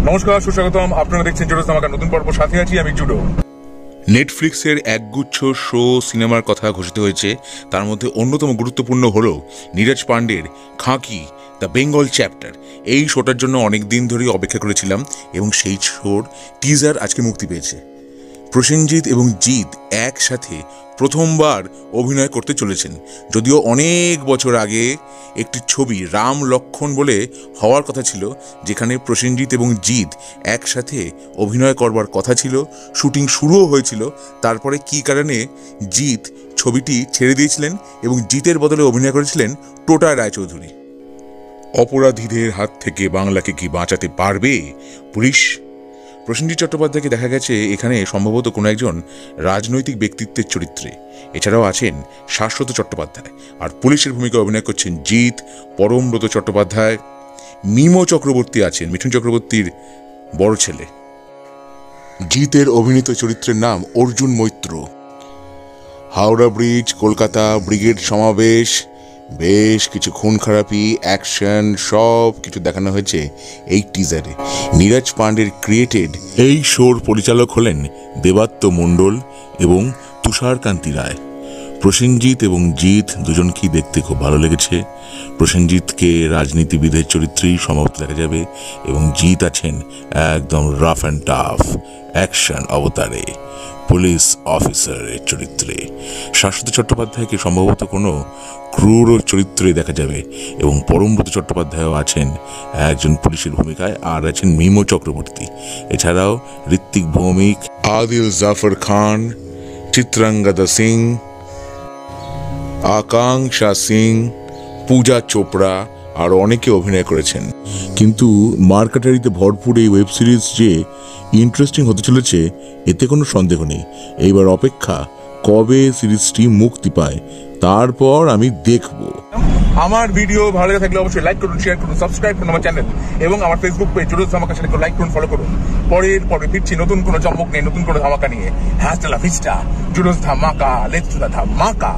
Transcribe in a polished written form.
নমস্কার, সুস্বাগতম। আপনারা দেখছেন জুডোস ধামাকা নতুন পর্ব, সাথে আছি আমি জুডো। নেটফ্লিক্সের একগুচ্ছ শো সিনেমার কথা ঘোষিত হয়েছে। তার মধ্যে অন্যতম গুরুত্বপূর্ণ হল নীরজ পান্ডের খাঁকি দ্য বেঙ্গল চ্যাপ্টার। এই শোটার জন্য অনেক দিন ধরেই অপেক্ষা করেছিলাম এবং সেই শোর টিজার আজকে মুক্তি পেয়েছে। প্রসেনজিৎ এবং জিৎ একসাথে প্রথমবার অভিনয় করতে চলেছেন। যদিও অনেক বছর আগে একটি ছবি রাম লক্ষণ বলে হওয়ার কথা ছিল, যেখানে প্রসেনজিৎ এবং জিৎ একসাথে অভিনয় করবার কথা ছিল, শুটিং শুরুও হয়েছিল। তারপরে কী কারণে জিৎ ছবিটি ছেড়ে দিয়েছিলেন এবং জিতের বদলে অভিনয় করেছিলেন টোটা রায়চৌধুরী। অপরাধীদের হাত থেকে বাংলাকে কি বাঁচাতে পারবে পুলিশ? প্রসেনজিৎ চট্টোপাধ্যায়কে দেখা গেছে এখানে সম্ভবত কোনো একজন রাজনৈতিক ব্যক্তিত্বের চরিত্রে। এছাড়াও আছেন শাশ্বত চট্টোপাধ্যায়, আর পুলিশের ভূমিকায় অভিনয় করছেন জিৎ, পরমব্রত চট্টোপাধ্যায়, মিমো চক্রবর্তী আছেন, মিঠুন চক্রবর্তীর বড় ছেলে। জিতের অভিনীত চরিত্রের নাম অর্জুন মৈত্র। হাওড়া ব্রিজ, কলকাতা, ব্রিগেড সমাবেশ, বেশ কিছু খুন খারাপি, অ্যাকশন সব কিছু দেখানো হয়েছে এই টিজারে। নীরজ পান্ডের ক্রিয়েটেড এই শোর পরিচালক হলেন দেবাত্ম মণ্ডল এবং তুষারকান্তি রায়। প্রসেনজিৎ এবং জিৎ দুজনকেই দেখতে খুব ভালো লেগেছে। প্রসেনজিৎকে রাজনীতিবিদের চরিত্রেই সম্ভবত দেখা যাবে এবং জিৎ আছেন একদম রাফ অ্যান্ড টাফ অ্যাকশন অবতারে, পুলিশ অফিসারের চরিত্রে। শাশ্বত চট্টোপাধ্যায়কে সম্ভবত কোনো ক্রূর চরিত্রে দেখা যাবে এবং পরমব্রত চট্টোপাধ্যায়ও আছেন একজন পুলিশের ভূমিকায়, আর আছেন মিমো চক্রবর্তী। এছাড়াও ঋত্বিক ভৌমিক, আদিল জাফর খান, চিত্রাঙ্গদা সিং, আকাঙ্ক্ষা সিং, পূজা চোপড়া আর অনেকে অভিনয় করেছেন। কিন্তু মার্কাটারিতে ভরপুর এই ওয়েব সিরিজ যে ইন্টারেস্টিং হতে চলেছে এতে কোনো সন্দেহ নেই। এইবার অপেক্ষা কবে সিরিজটি মুক্তি পায়, তারপর আমি দেখব। আমার ভিডিও ভালো লেগে থাকলে অবশ্যই লাইক করুন, শেয়ার করুন, সাবস্ক্রাইব করুন আমার চ্যানেল এবং আমার ফেসবুক পেজ জুডোস ধামাকা, সেটাকে লাইক করুন, ফলো করুন। পরের পর্বে ফিরছি নতুন কোনো চমক নিয়ে, নতুন কোনো ধামাকা নিয়ে। হ্যাঁ, ভিস্টা জুডোস ধামাকা, লেটস ডু দ্য ধামাকা।